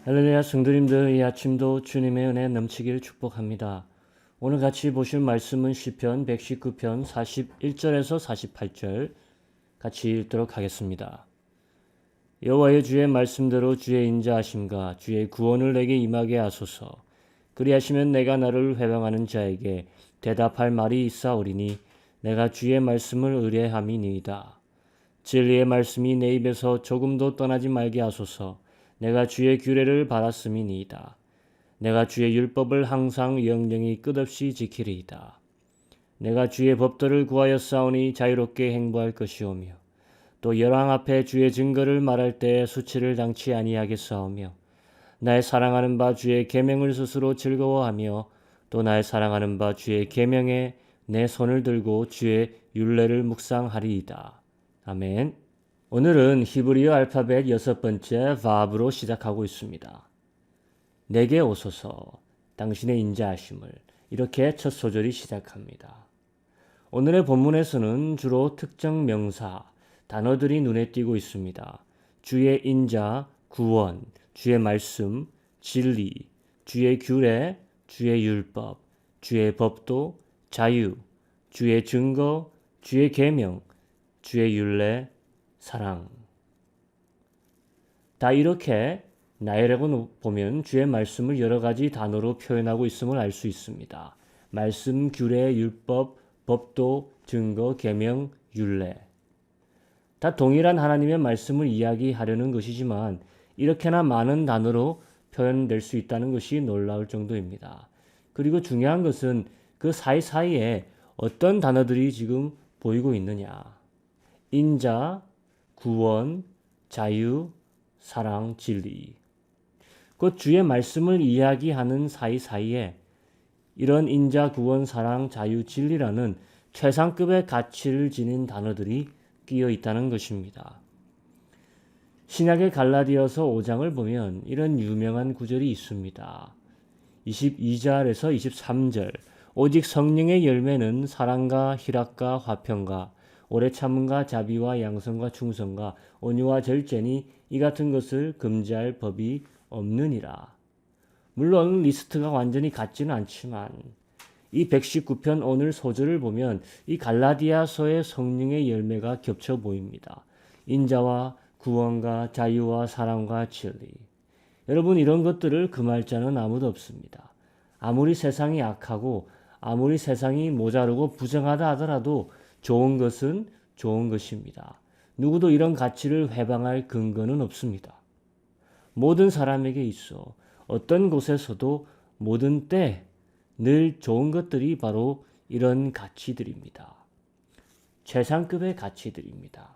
할렐루야 성도님들, 이 아침도 주님의 은혜 넘치길 축복합니다. 오늘 같이 보실 말씀은 시편 119편 41절에서 48절 같이 읽도록 하겠습니다. 여호와의 주의 말씀대로 주의 인자하심과 주의 구원을 내게 임하게 하소서. 그리하시면 내가 나를 회방하는 자에게 대답할 말이 있사오리니 내가 주의 말씀을 의뢰함이니이다. 진리의 말씀이 내 입에서 조금도 떠나지 말게 하소서. 내가 주의 규례를 받았음이니이다. 내가 주의 율법을 항상 영영이 끝없이 지키리이다. 내가 주의 법도를 구하여 싸우니 자유롭게 행보할 것이오며 또 열왕 앞에 주의 증거를 말할 때 수치를 당치 아니하겠사오며 나의 사랑하는 바 주의 계명을 스스로 즐거워하며 또 나의 사랑하는 바 주의 계명에 내 손을 들고 주의 율례를 묵상하리이다. 아멘. 오늘은 히브리어 알파벳 6번째 vav로 시작하고 있습니다. 내게 오소서, 당신의 인자하심을, 이렇게 첫 소절이 시작합니다. 오늘의 본문에서는 주로 특정 명사, 단어들이 눈에 띄고 있습니다. 주의 인자, 구원, 주의 말씀, 진리, 주의 규례, 주의 율법, 주의 법도, 자유, 주의 증거, 주의 계명, 주의 율례, 사랑. 다 이렇게 나열하고 보면 주의 말씀을 여러 가지 단어로 표현하고 있음을 알 수 있습니다. 말씀, 규례, 율법, 법도, 증거, 계명, 율례. 다 동일한 하나님의 말씀을 이야기하려는 것이지만 이렇게나 많은 단어로 표현될 수 있다는 것이 놀라울 정도입니다. 그리고 중요한 것은 그 사이사이에 어떤 단어들이 지금 보이고 있느냐. 인자, 구원, 자유, 사랑, 진리. 곧 주의 말씀을 이야기하는 사이사이에 이런 인자, 구원, 사랑, 자유, 진리라는 최상급의 가치를 지닌 단어들이 끼어 있다는 것입니다. 신약의 갈라디아서 5장을 보면 이런 유명한 구절이 있습니다. 22절에서 23절. 오직 성령의 열매는 사랑과 희락과 화평과 오래 참음과 자비와 양선과 충성과 온유와 절제니 이 같은 것을 금지할 법이 없느니라. 물론 리스트가 완전히 같지는 않지만 이 119편 오늘 소절을 보면 이 갈라디아서의 성령의 열매가 겹쳐 보입니다. 인자와 구원과 자유와 사랑과 진리. 여러분, 이런 것들을 금할 자는 아무도 없습니다. 아무리 세상이 악하고 아무리 세상이 모자르고 부정하다 하더라도 좋은 것은 좋은 것입니다. 누구도 이런 가치를 회방할 근거는 없습니다. 모든 사람에게 있어 어떤 곳에서도 모든 때 늘 좋은 것들이 바로 이런 가치들입니다. 최상급의 가치들입니다.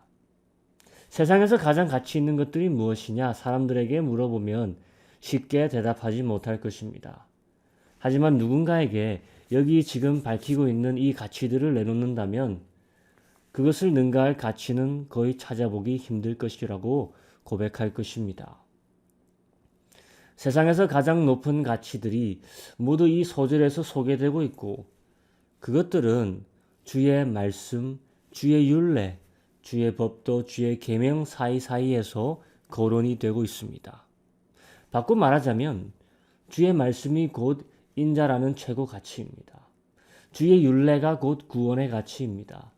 세상에서 가장 가치 있는 것들이 무엇이냐? 사람들에게 물어보면 쉽게 대답하지 못할 것입니다. 하지만 누군가에게 여기 지금 밝히고 있는 이 가치들을 내놓는다면 그것을 능가할 가치는 거의 찾아보기 힘들 것이라고 고백할 것입니다. 세상에서 가장 높은 가치들이 모두 이 소절에서 소개되고 있고 그것들은 주의 말씀, 주의 율례, 주의 법도, 주의 계명 사이사이에서 거론이 되고 있습니다. 바꿔 말하자면 주의 말씀이 곧 인자라는 최고 가치입니다. 주의 율례가 곧 구원의 가치입니다.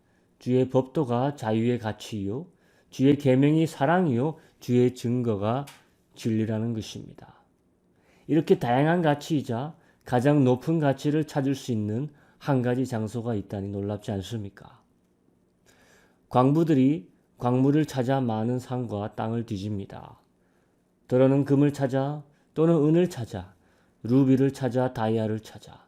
주의 법도가 자유의 가치이요 주의 계명이 사랑이요 주의 증거가 진리라는 것입니다. 이렇게 다양한 가치이자 가장 높은 가치를 찾을 수 있는 한 가지 장소가 있다니 놀랍지 않습니까? 광부들이 광물을 찾아 많은 산과 땅을 뒤집니다. 더러는 금을 찾아 또는 은을 찾아 루비를 찾아 다이아를 찾아.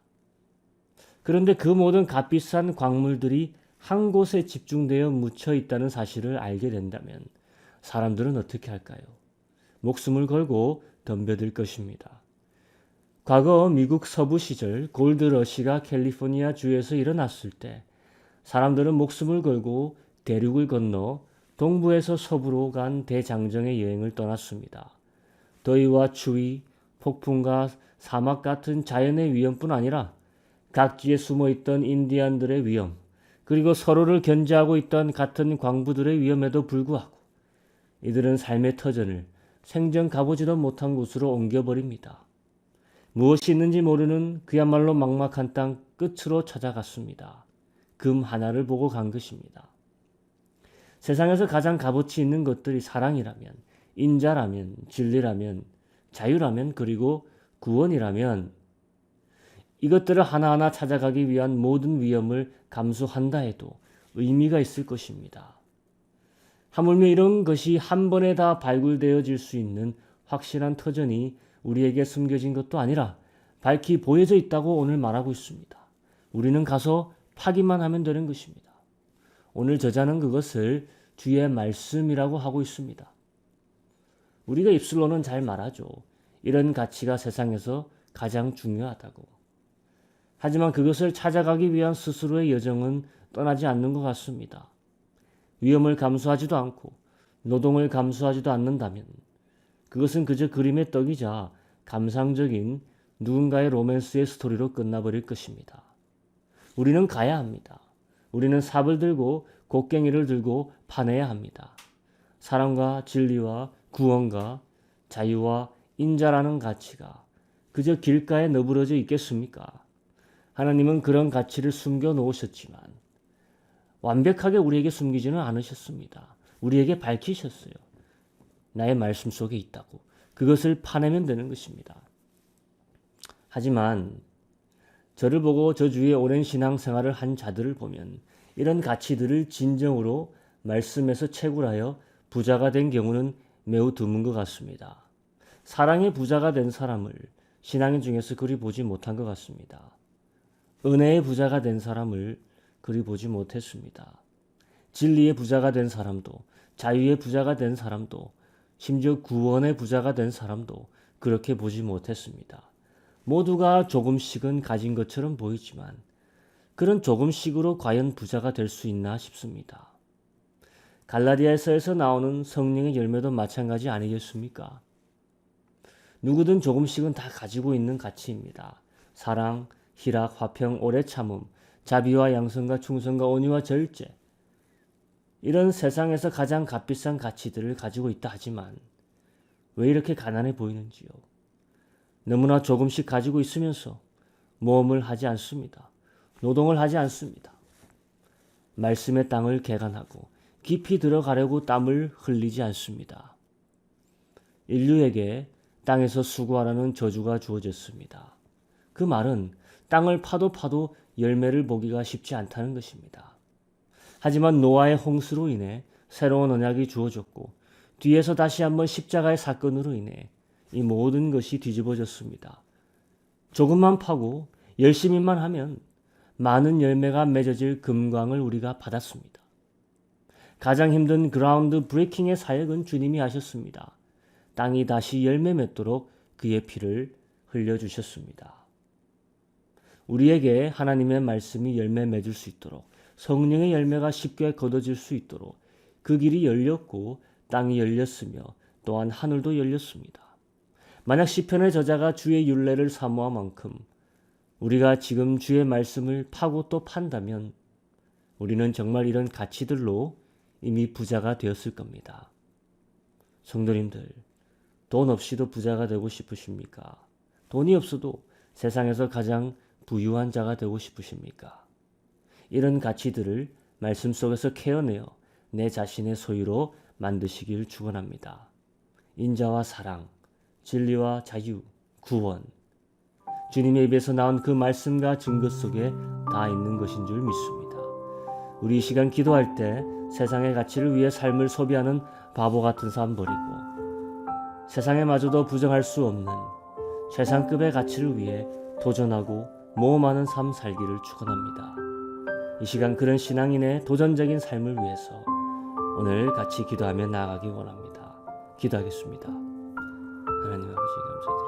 그런데 그 모든 값비싼 광물들이 한 곳에 집중되어 묻혀 있다는 사실을 알게 된다면 사람들은 어떻게 할까요? 목숨을 걸고 덤벼들 것입니다. 과거 미국 서부 시절 골드러시가 캘리포니아 주에서 일어났을 때 사람들은 목숨을 걸고 대륙을 건너 동부에서 서부로 간 대장정의 여행을 떠났습니다. 더위와 추위, 폭풍과 사막 같은 자연의 위험뿐 아니라 각지에 숨어있던 인디안들의 위험, 그리고 서로를 견제하고 있던 같은 광부들의 위험에도 불구하고 이들은 삶의 터전을 생전 가보지도 못한 곳으로 옮겨버립니다. 무엇이 있는지 모르는 그야말로 막막한 땅 끝으로 찾아갔습니다. 금 하나를 보고 간 것입니다. 세상에서 가장 값어치 있는 것들이 사랑이라면, 인자라면, 진리라면, 자유라면, 그리고 구원이라면 이것들을 하나하나 찾아가기 위한 모든 위험을 감수한다 해도 의미가 있을 것입니다. 하물며 이런 것이 한 번에 다 발굴되어질 수 있는 확실한 터전이 우리에게 숨겨진 것도 아니라 밝히 보여져 있다고 오늘 말하고 있습니다. 우리는 가서 파기만 하면 되는 것입니다. 오늘 저자는 그것을 주의 말씀이라고 하고 있습니다. 우리가 입술로는 잘 말하죠. 이런 가치가 세상에서 가장 중요하다고. 하지만 그것을 찾아가기 위한 스스로의 여정은 떠나지 않는 것 같습니다. 위험을 감수하지도 않고 노동을 감수하지도 않는다면 그것은 그저 그림의 떡이자 감상적인 누군가의 로맨스의 스토리로 끝나버릴 것입니다. 우리는 가야 합니다. 우리는 삽을 들고 곡괭이를 들고 파내야 합니다. 사랑과 진리와 구원과 자유와 인자라는 가치가 그저 길가에 너부러져 있겠습니까? 하나님은 그런 가치를 숨겨 놓으셨지만 완벽하게 우리에게 숨기지는 않으셨습니다. 우리에게 밝히셨어요. 나의 말씀 속에 있다고. 그것을 파내면 되는 것입니다. 하지만 저를 보고 저 주위에 오랜 신앙생활을 한 자들을 보면 이런 가치들을 진정으로 말씀에서 채굴하여 부자가 된 경우는 매우 드문 것 같습니다. 사랑의 부자가 된 사람을 신앙인 중에서 그리 보지 못한 것 같습니다. 은혜의 부자가 된 사람을 그리 보지 못했습니다. 진리의 부자가 된 사람도, 자유의 부자가 된 사람도, 심지어 구원의 부자가 된 사람도 그렇게 보지 못했습니다. 모두가 조금씩은 가진 것처럼 보이지만 그런 조금씩으로 과연 부자가 될 수 있나 싶습니다. 갈라디아서에서 나오는 성령의 열매도 마찬가지 아니겠습니까? 누구든 조금씩은 다 가지고 있는 가치입니다. 사랑, 희락, 화평, 오래 참음, 자비와 양선과 충성과 온유와 절제. 이런 세상에서 가장 값비싼 가치들을 가지고 있다 하지만 왜 이렇게 가난해 보이는지요? 너무나 조금씩 가지고 있으면서 모험을 하지 않습니다. 노동을 하지 않습니다. 말씀의 땅을 개간하고 깊이 들어가려고 땀을 흘리지 않습니다. 인류에게 땅에서 수고하라는 저주가 주어졌습니다. 그 말은 땅을 파도 열매를 보기가 쉽지 않다는 것입니다. 하지만 노아의 홍수로 인해 새로운 언약이 주어졌고 뒤에서 다시 한번 십자가의 사건으로 인해 이 모든 것이 뒤집어졌습니다. 조금만 파고 열심히만 하면 많은 열매가 맺어질 금광을 우리가 받았습니다. 가장 힘든 그라운드 브레이킹의 사역은 주님이 하셨습니다. 땅이 다시 열매 맺도록 그의 피를 흘려주셨습니다. 우리에게 하나님의 말씀이 열매 맺을 수 있도록 성령의 열매가 쉽게 거둬질 수 있도록 그 길이 열렸고 땅이 열렸으며 또한 하늘도 열렸습니다. 만약 시편의 저자가 주의 율례를 사모한 만큼 우리가 지금 주의 말씀을 파고 또 판다면 우리는 정말 이런 가치들로 이미 부자가 되었을 겁니다. 성도님들, 돈 없이도 부자가 되고 싶으십니까? 돈이 없어도 세상에서 가장 부유한 자가 되고 싶으십니까? 이런 가치들을 말씀 속에서 캐어내어 내 자신의 소유로 만드시길 축원합니다. 인자와 사랑, 진리와 자유, 구원, 주님의 입에서 나온 그 말씀과 증거 속에 다 있는 것인 줄 믿습니다. 우리 이 시간 기도할 때 세상의 가치를 위해 삶을 소비하는 바보 같은 삶 버리고 세상에마저도 부정할 수 없는 최상급의 가치를 위해 도전하고 모험하는 삶 살기를 축원합니다. 이 시간 그런 신앙인의 도전적인 삶을 위해서 오늘 같이 기도하며 나아가기 원합니다. 기도하겠습니다. 하나님 아버지 감사드립니다.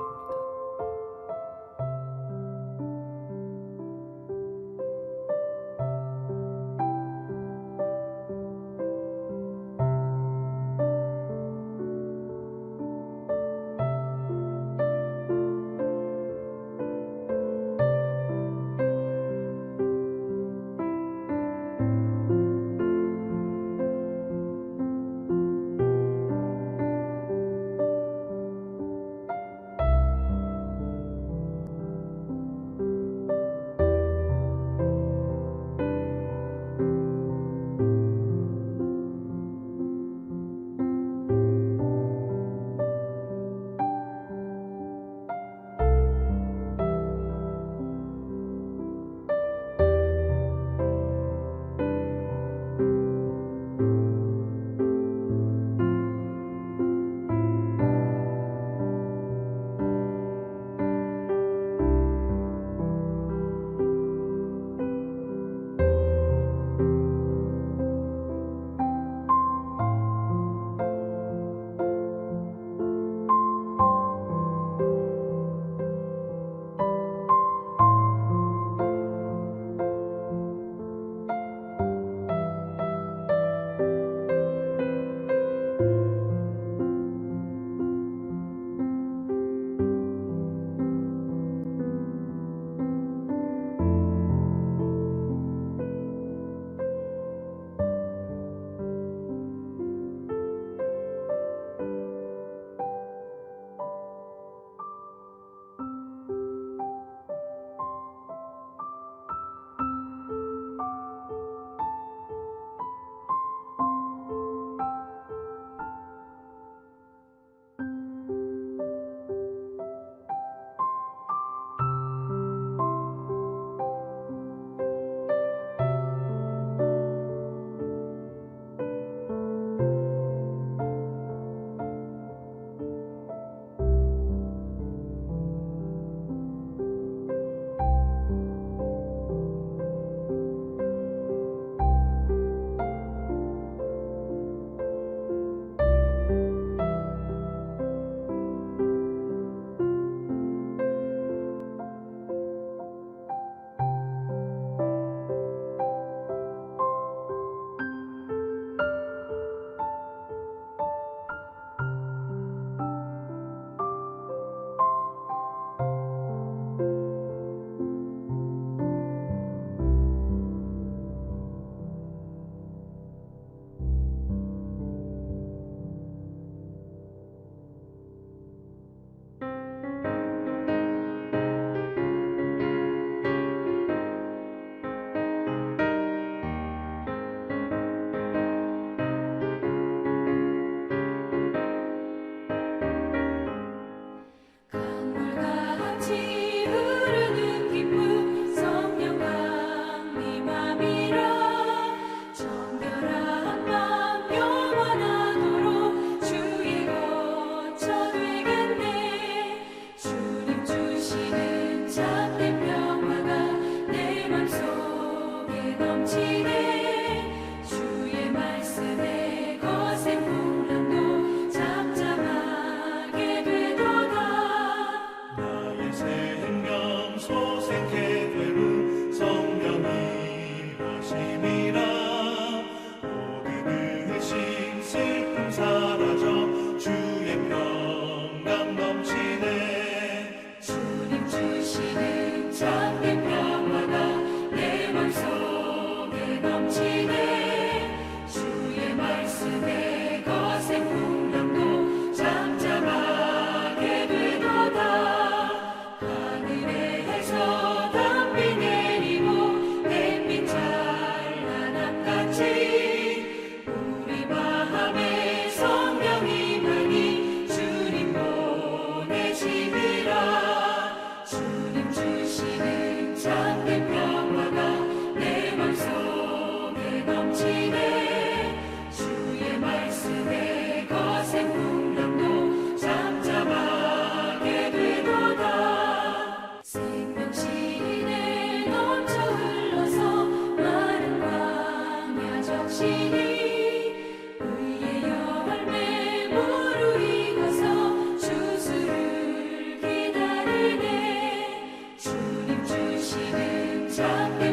참